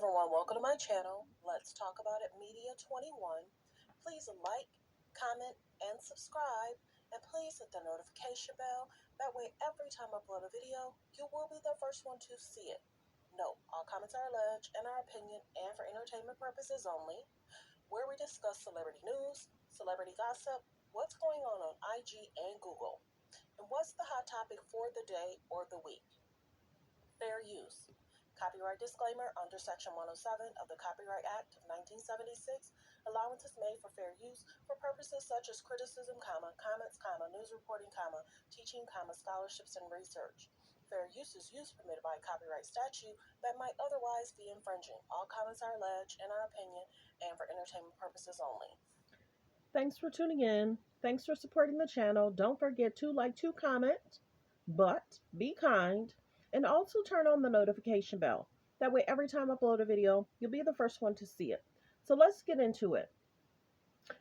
everyone, welcome to my channel. Let's talk about it Media 21. Please like, comment, and subscribe. And please hit the notification bell. That way every time I upload a video, you will be the first one to see it. Note, all comments are alleged in our opinion and for entertainment purposes only, where we discuss celebrity news, celebrity gossip, what's going on IG and Google, and what's the hot topic for the day or the week. Fair use. Copyright disclaimer under Section 107 of the Copyright Act of 1976. Allowance is made for fair use for purposes such as criticism, comments, news reporting, teaching, scholarships, and research. Fair use is use permitted by copyright statute that might otherwise be infringing. All comments are alleged in our opinion and for entertainment purposes only. Thanks for tuning in. Thanks for supporting the channel. Don't forget to like, to comment, but be kind. And also turn on the notification bell. That way, every time I upload a video, you'll be the first one to see it. So let's get into it.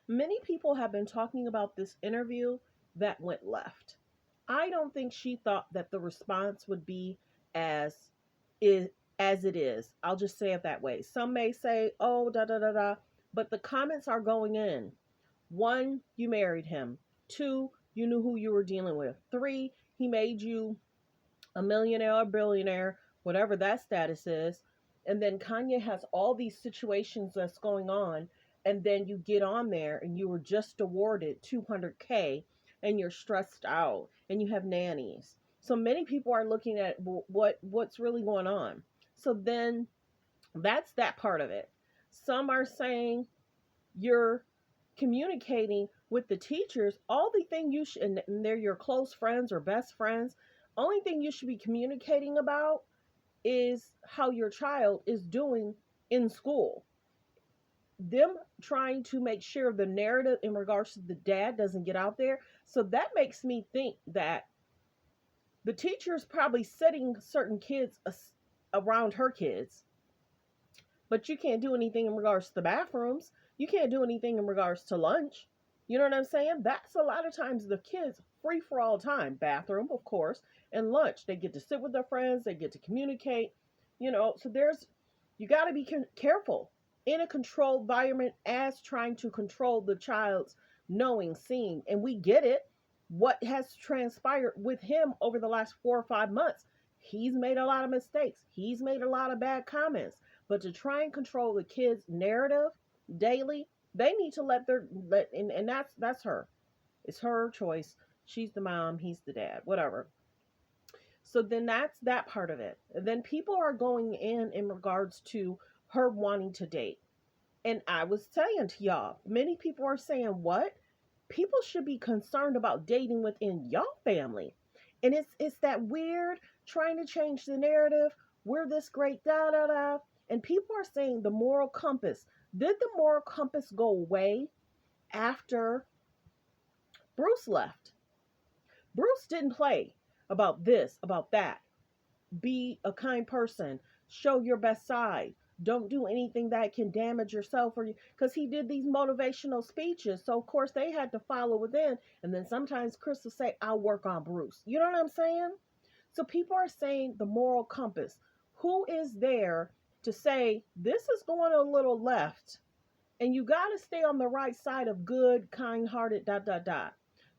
Many people have been talking about this interview that went left. I don't think she thought that the response would be as it is. I'll just say it that way. Some may say, oh, da da da da, but the comments are going in. 1, you married him. 2, you knew who you were dealing with. 3, he made you a millionaire or billionaire, whatever that status is. And then Kanye has all these situations that's going on. And then you get on there and you were just awarded $200K and you're stressed out and you have nannies. So many people are looking at what's really going on. So then that's that part of it. Some are saying you're communicating with the teachers. All the thing you should, and they're your close friends or best friends, only thing you should be communicating about is how your child is doing in school. Them trying to make sure the narrative in regards to the dad doesn't get out there. So that makes me think that the teacher is probably setting certain kids around her kids, but you can't do anything in regards to the bathrooms. You can't do anything in regards to lunch. You know what I'm saying? That's a lot of times the kids free for all time. Bathroom, of course, and lunch. They get to sit with their friends. They get to communicate. So you got to be careful in a controlled environment as trying to control the child's knowing, seeing. And we get it. What has transpired with him over the last 4 or 5 months? He's made a lot of mistakes. He's made a lot of bad comments. But to try and control the kids' narrative daily, they need to and that's her. It's her choice. She's the mom, he's the dad, whatever. So then that's that part of it. And then people are going in regards to her wanting to date. And I was saying to y'all, many people are saying, what? People should be concerned about dating within y'all family. And it's that weird trying to change the narrative. We're this great, da da da. And people are saying the moral compass. Did the moral compass go away after Bruce left? Bruce didn't play about this, about that. Be a kind person. Show your best side. Don't do anything that can damage yourself or you, because he did these motivational speeches. So of course they had to follow within. And then sometimes Chris will say, I'll work on Bruce. You know what I'm saying? So people are saying the moral compass. Who is there to say this is going a little left and you got to stay on the right side of good, kind-hearted, ...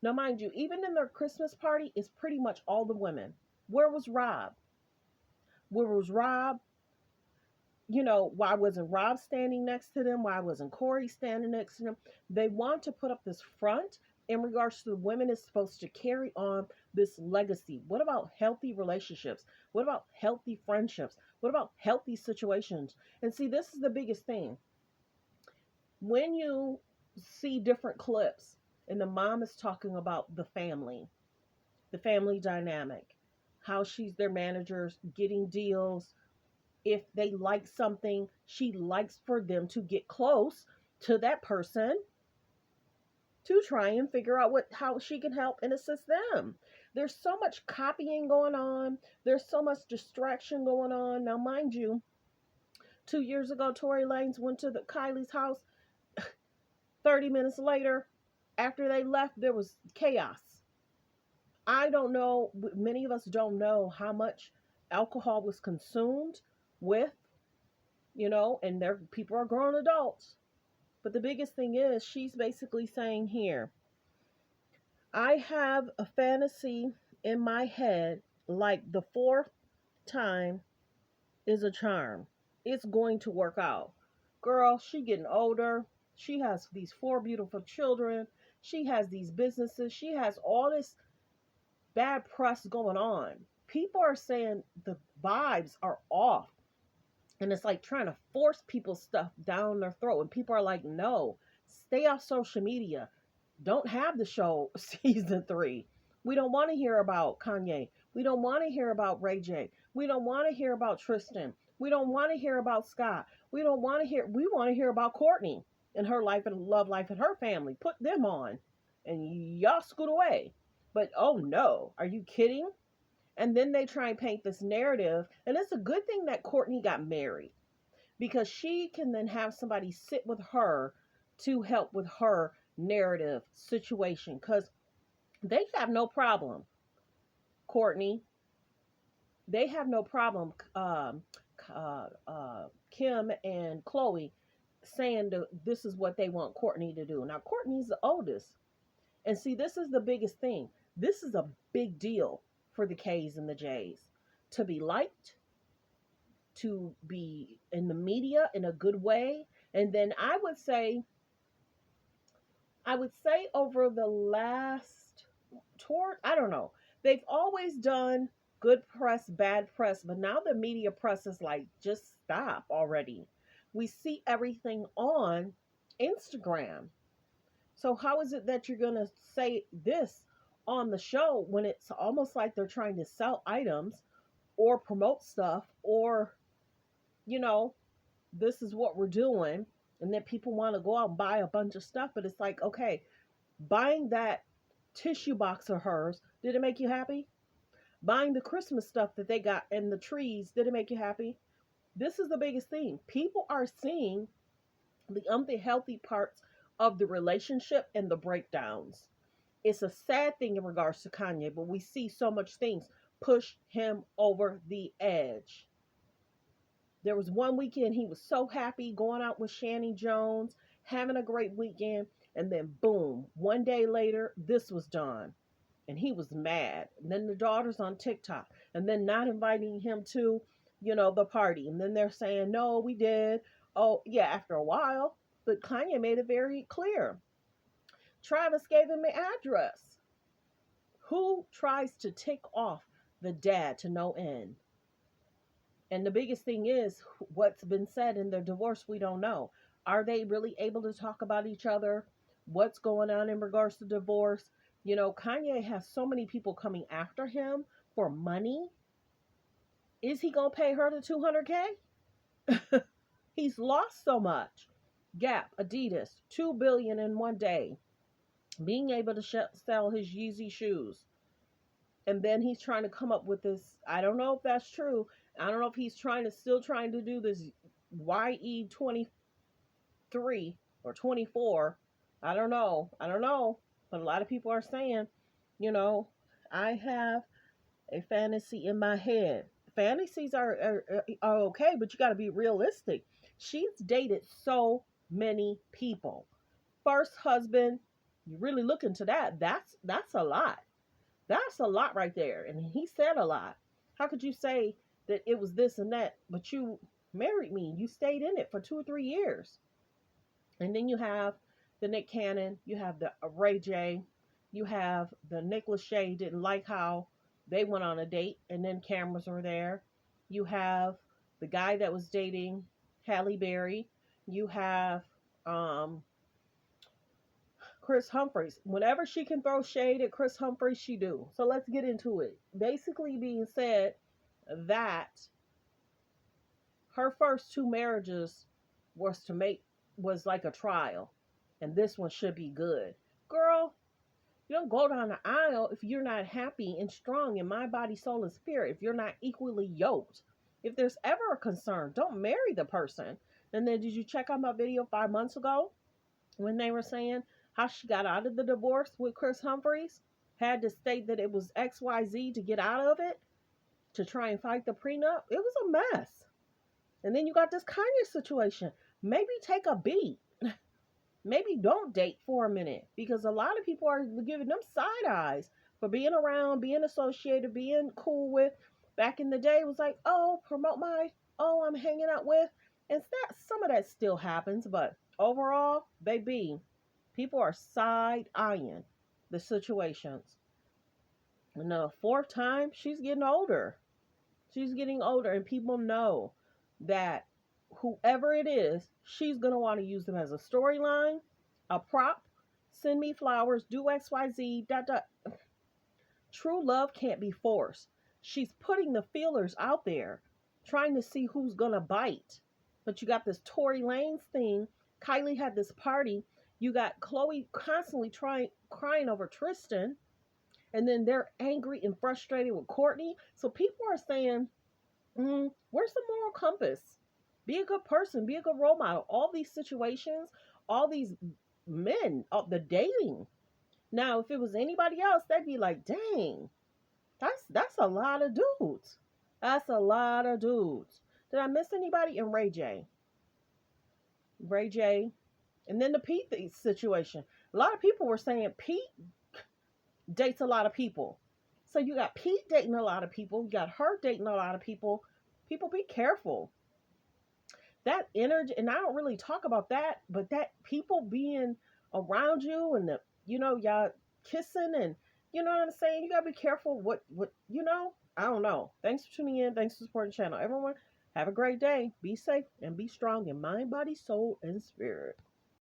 Now, mind you, even in their Christmas party, it's pretty much all the women. Where was Rob? Where was Rob? Why wasn't Rob standing next to them? Why wasn't Corey standing next to them? They want to put up this front in regards to the women is supposed to carry on this legacy. What about healthy relationships? What about healthy friendships? What about healthy situations? And see, this is the biggest thing. When you see different clips and the mom is talking about the family dynamic, how she's their managers, getting deals. If they like something, she likes for them to get close to that person to try and figure out how she can help and assist them. There's so much copying going on. There's so much distraction going on. Now, mind you, 2 years ago, Tory Lanez went to Kylie's house. 30 minutes later, after they left, there was chaos. I don't know, many of us don't know how much alcohol was consumed with and their people are grown adults. But the biggest thing is she's basically saying here, I have a fantasy in my head like the fourth time is a charm. It's going to work out. Girl, she getting older. She has these four beautiful children. She has these businesses. She has all this bad press going on. People are saying the vibes are off. And it's like trying to force people's stuff down their throat. And people are like, no, stay off social media. Don't have the show season 3. We don't want to hear about Kanye. We don't want to hear about Ray J. We don't want to hear about Tristan. We don't want to hear about Scott. We want to hear about Courtney and her life and love life and her family. Put them on and y'all scoot away. But oh no, are you kidding? And then they try and paint this narrative. And it's a good thing that Courtney got married because she can then have somebody sit with her to help with her narrative situation because they have no problem, Courtney. They have no problem, Kim and Chloe saying this is what they want Courtney to do. Now, Courtney's the oldest. And see, this is the biggest thing. This is a big deal for the K's and the J's to be liked, to be in the media in a good way. And then I would say over the last I don't know, they've always done good press, bad press, but now the media press is like, just stop already. We see everything on Instagram. So how is it that you're going to say this on the show when it's almost like they're trying to sell items or promote stuff or, you know, this is what we're doing, and then people want to go out and buy a bunch of stuff, but it's like, okay, buying that tissue box of hers, did it make you happy? Buying the Christmas stuff that they got and the trees, did it make you happy? This is the biggest thing. People are seeing the unhealthy parts of the relationship and the breakdowns. It's a sad thing in regards to Kanye, but we see so much things push him over the edge. There was one weekend he was so happy going out with Shanny Jones, having a great weekend, and then boom, one day later, this was done. And he was mad. And then the daughter's on TikTok, and then not inviting him to, the party. And then they're saying, no, we did. Oh, yeah, after a while. But Kanye made it very clear. Travis gave him the address. Who tries to tick off the dad to no end? And the biggest thing is what's been said in their divorce, we don't know. Are they really able to talk about each other? What's going on in regards to divorce? Kanye has so many people coming after him for money. Is he going to pay her the 200K? He's lost so much. Gap, Adidas, 2 billion in one day. Being able to sell his Yeezy shoes. And then he's trying to come up with this. I don't know if that's true. I don't know if he's still trying to do this YE23 or 24. I don't know. But a lot of people are saying, I have a fantasy in my head. Fantasies are okay, but you got to be realistic. She's dated so many people. First husband, you really look into that. That's a lot. That's a lot right there. And he said a lot. How could you say that it was this and that, but you married me? You stayed in it for 2 or 3 years. And then you have the Nick Cannon, you have the Ray J, you have the Nick Lachey didn't like how they went on a date and then cameras were there. You have the guy that was dating Halle Berry. You have Chris Humphries. Whenever she can throw shade at Chris Humphries, she do. So let's get into it. Basically being said that her first 2 marriages was like a trial, and this one should be good. Girl, you don't go down the aisle if you're not happy and strong in mind, body, soul, and spirit. If you're not equally yoked. If there's ever a concern, don't marry the person. And then did you check out my video 5 months ago when they were saying how she got out of the divorce with Chris Humphries? Had to state that it was XYZ to get out of it, to try and fight the prenup. It was a mess. And then you got this Kanye situation. Maybe take a beat. Maybe don't date for a minute because a lot of people are giving them side eyes for being around, being associated, being cool with. Back in the day, it was like, oh, promote my, oh, I'm hanging out with. And that some of that still happens, but overall, baby, people are side eyeing the situations. And the fourth time, she's getting older. She's getting older, and people know that whoever it is, she's going to want to use them as a storyline, a prop, send me flowers, do XYZ, dot, dot. True love can't be forced. She's putting the feelers out there, trying to see who's going to bite. But you got this Tory Lanez thing. Kylie had this party. You got Chloe constantly crying over Tristan. And then they're angry and frustrated with Courtney. So people are saying, where's the moral compass? Be a good person, be a good role model. All these situations, all these men, the dating. Now, if it was anybody else, they'd be like, dang, that's a lot of dudes. That's a lot of dudes. Did I miss anybody? And Ray J. Ray J. And then the Pete situation. A lot of people were saying Pete dates a lot of people. So you got Pete dating a lot of people. You got her dating a lot of people. People, be careful. That energy, and I don't really talk about that, but that people being around you and the, y'all kissing and, you know what I'm saying? You gotta be careful I don't know. Thanks for tuning in. Thanks for supporting the channel. Everyone, have a great day. Be safe and be strong in mind, body, soul, and spirit.